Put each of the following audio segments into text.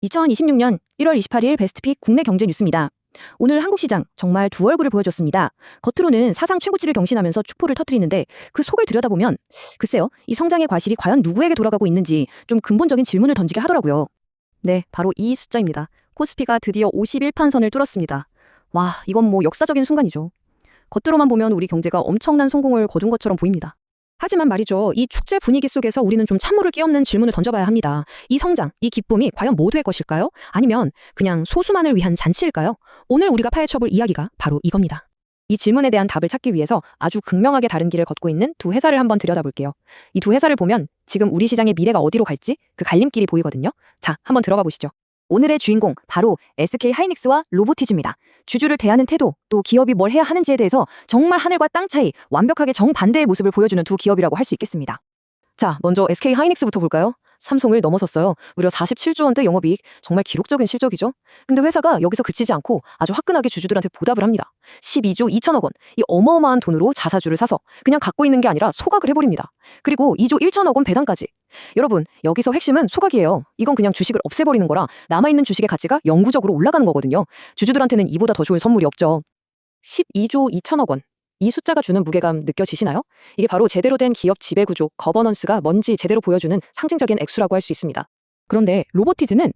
2026년 1월 28일 베스트픽 국내 경제 뉴스입니다. 오늘 한국 시장 정말 두 얼굴을 보여줬습니다. 겉으로는 사상 최고치를 경신하면서 축포를 터뜨리는데 그 속을 들여다보면 글쎄요, 이 성장의 과실이 과연 누구에게 돌아가고 있는지 좀 근본적인 질문을 던지게 하더라고요. 네, 바로 이 숫자입니다. 코스피가 드디어 51판선을 뚫었습니다. 와, 이건 뭐 역사적인 순간이죠. 겉으로만 보면 우리 경제가 엄청난 성공을 거둔 것처럼 보입니다. 하지만 말이죠. 이 축제 분위기 속에서 우리는 좀 찬물을 끼얹는 질문을 던져봐야 합니다. 이 성장, 이 기쁨이 과연 모두의 것일까요? 아니면 그냥 소수만을 위한 잔치일까요? 오늘 우리가 파헤쳐볼 이야기가 바로 이겁니다. 이 질문에 대한 답을 찾기 위해서 아주 극명하게 다른 길을 걷고 있는 두 회사를 한번 들여다볼게요. 이 두 회사를 보면 지금 우리 시장의 미래가 어디로 갈지 그 갈림길이 보이거든요. 자, 한번 들어가 보시죠. 오늘의 주인공 바로 SK 하이닉스와 로보티즈입니다. 주주를 대하는 태도, 또 기업이 뭘 해야 하는지에 대해서 정말 하늘과 땅 차이, 완벽하게 정반대의 모습을 보여주는 두 기업이라고 할 수 있겠습니다. 자, 먼저 SK 하이닉스부터 볼까요? 삼성을 넘어섰어요. 무려 47조 원대 영업이익, 정말 기록적인 실적이죠. 근데 회사가 여기서 그치지 않고 아주 화끈하게 주주들한테 보답을 합니다. 12조 2천억 원, 이 어마어마한 돈으로 자사주를 사서 그냥 갖고 있는 게 아니라 소각을 해버립니다. 그리고 2조 1천억 원 배당까지. 여러분, 여기서 핵심은 소각이에요. 이건 그냥 주식을 없애버리는 거라 남아있는 주식의 가치가 영구적으로 올라가는 거거든요. 주주들한테는 이보다 더 좋은 선물이 없죠. 12조 2천억 원. 이 숫자가 주는 무게감 느껴지시나요? 이게 바로 제대로 된 기업 지배구조, 거버넌스가 뭔지 제대로 보여주는 상징적인 액수라고 할 수 있습니다. 그런데 로보티즈는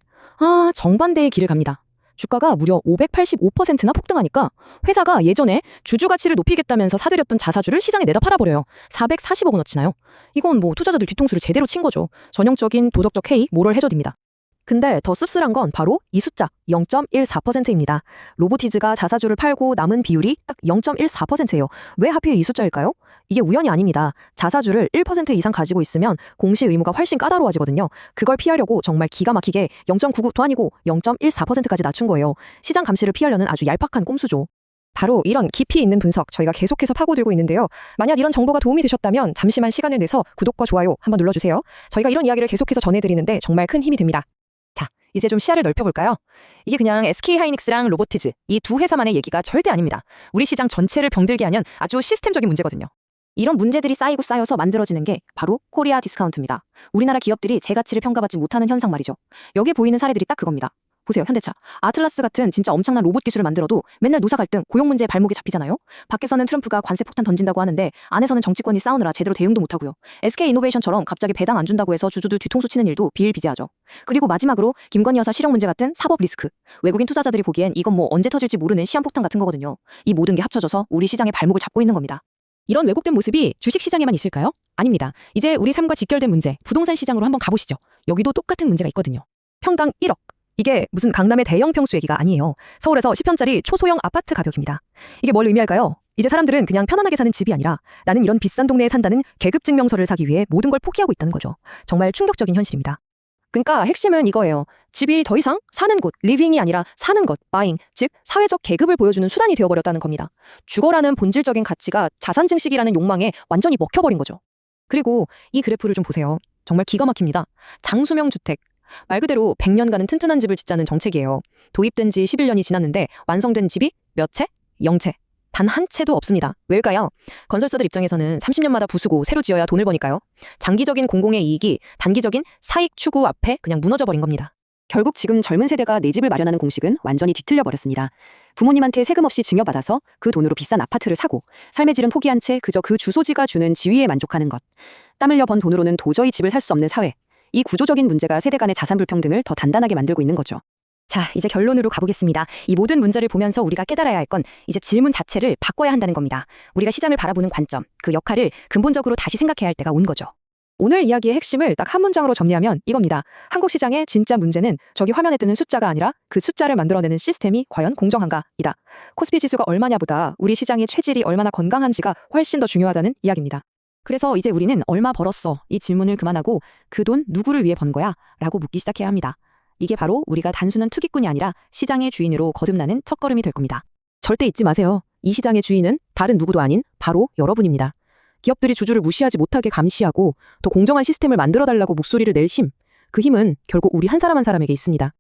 정반대의 길을 갑니다. 주가가 무려 585%나 폭등하니까 회사가 예전에 주주 가치를 높이겠다면서 사들였던 자사주를 시장에 내다 팔아버려요. 440억 원어치나요? 이건 뭐 투자자들 뒤통수를 제대로 친 거죠. 전형적인 도덕적 해이, 모럴 해저드입니다. 근데 더 씁쓸한 건 바로 이 숫자 0.14%입니다. 로보티즈가 자사주를 팔고 남은 비율이 딱 0.14%예요. 왜 하필 이 숫자일까요? 이게 우연이 아닙니다. 자사주를 1% 이상 가지고 있으면 공시 의무가 훨씬 까다로워지거든요. 그걸 피하려고 정말 기가 막히게 0.99도 아니고 0.14%까지 낮춘 거예요. 시장 감시를 피하려는 아주 얄팍한 꼼수죠. 바로 이런 깊이 있는 분석 저희가 계속해서 파고들고 있는데요. 만약 이런 정보가 도움이 되셨다면 잠시만 시간을 내서 구독과 좋아요 한번 눌러주세요. 저희가 이런 이야기를 계속해서 전해드리는데 정말 큰 힘이 됩니다. 자, 이제 좀 시야를 넓혀볼까요? 이게 그냥 SK 하이닉스랑 로보티즈 이 두 회사만의 얘기가 절대 아닙니다. 우리 시장 전체를 병들게 하는 아주 시스템적인 문제거든요. 이런 문제들이 쌓이고 쌓여서 만들어지는 게 바로 코리아 디스카운트입니다. 우리나라 기업들이 제 가치를 평가받지 못하는 현상 말이죠. 여기에 보이는 사례들이 딱 그겁니다. 보세요, 현대차. 아틀라스 같은 진짜 엄청난 로봇 기술을 만들어도 맨날 노사 갈등, 고용 문제에 발목이 잡히잖아요. 밖에서는 트럼프가 관세 폭탄 던진다고 하는데 안에서는 정치권이 싸우느라 제대로 대응도 못하고요. SK 이노베이션처럼 갑자기 배당 안 준다고 해서 주주들 뒤통수 치는 일도 비일비재하죠. 그리고 마지막으로 김건희 여사 실형 문제 같은 사법 리스크. 외국인 투자자들이 보기엔 이건 뭐 언제 터질지 모르는 시한폭탄 같은 거거든요. 이 모든 게 합쳐져서 우리 시장의 발목을 잡고 있는 겁니다. 이런 왜곡된 모습이 주식시장에만 있을까요? 아닙니다. 이제 우리 삶과 직결된 문제, 부동산 시장으로 한번 가보시죠. 여기도 똑같은 문제가 있거든요. 평당 1억. 이게 무슨 강남의 대형 평수 얘기가 아니에요. 서울에서 10평짜리 초소형 아파트 가격입니다. 이게 뭘 의미할까요? 이제 사람들은 그냥 편안하게 사는 집이 아니라 나는 이런 비싼 동네에 산다는 계급증명서를 사기 위해 모든 걸 포기하고 있다는 거죠. 정말 충격적인 현실입니다. 그러니까 핵심은 이거예요. 집이 더 이상 사는 곳, 리빙이 아니라 사는 것, 바잉, 즉 사회적 계급을 보여주는 수단이 되어버렸다는 겁니다. 주거라는 본질적인 가치가 자산 증식이라는 욕망에 완전히 먹혀버린 거죠. 그리고 이 그래프를 좀 보세요. 정말 기가 막힙니다. 장수명 주택. 말 그대로 100년간은 튼튼한 집을 짓자는 정책이에요. 도입된 지 11년이 지났는데 완성된 집이 몇 채? 0채. 단 한 채도 없습니다. 왜일까요? 건설사들 입장에서는 30년마다 부수고 새로 지어야 돈을 버니까요. 장기적인 공공의 이익이 단기적인 사익 추구 앞에 그냥 무너져버린 겁니다. 결국 지금 젊은 세대가 내 집을 마련하는 공식은 완전히 뒤틀려 버렸습니다. 부모님한테 세금 없이 증여받아서 그 돈으로 비싼 아파트를 사고 삶의 질은 포기한 채 그저 그 주소지가 주는 지위에 만족하는 것. 땀 흘려 번 돈으로는 도저히 집을 살 수 없는 사회. 이 구조적인 문제가 세대 간의 자산 불평등을 더 단단하게 만들고 있는 거죠. 자, 이제 결론으로 가보겠습니다. 이 모든 문제를 보면서 우리가 깨달아야 할 건 이제 질문 자체를 바꿔야 한다는 겁니다. 우리가 시장을 바라보는 관점, 그 역할을 근본적으로 다시 생각해야 할 때가 온 거죠. 오늘 이야기의 핵심을 딱 한 문장으로 정리하면 이겁니다. 한국 시장의 진짜 문제는 저기 화면에 뜨는 숫자가 아니라 그 숫자를 만들어내는 시스템이 과연 공정한가이다. 코스피 지수가 얼마냐보다 우리 시장의 체질이 얼마나 건강한지가 훨씬 더 중요하다는 이야기입니다. 그래서 이제 우리는 얼마 벌었어? 이 질문을 그만하고 그 돈 누구를 위해 번 거야? 라고 묻기 시작해야 합니다. 이게 바로 우리가 단순한 투기꾼이 아니라 시장의 주인으로 거듭나는 첫걸음이 될 겁니다. 절대 잊지 마세요. 이 시장의 주인은 다른 누구도 아닌 바로 여러분입니다. 기업들이 주주를 무시하지 못하게 감시하고 더 공정한 시스템을 만들어달라고 목소리를 낼 힘, 그 힘은 결국 우리 한 사람 한 사람에게 있습니다.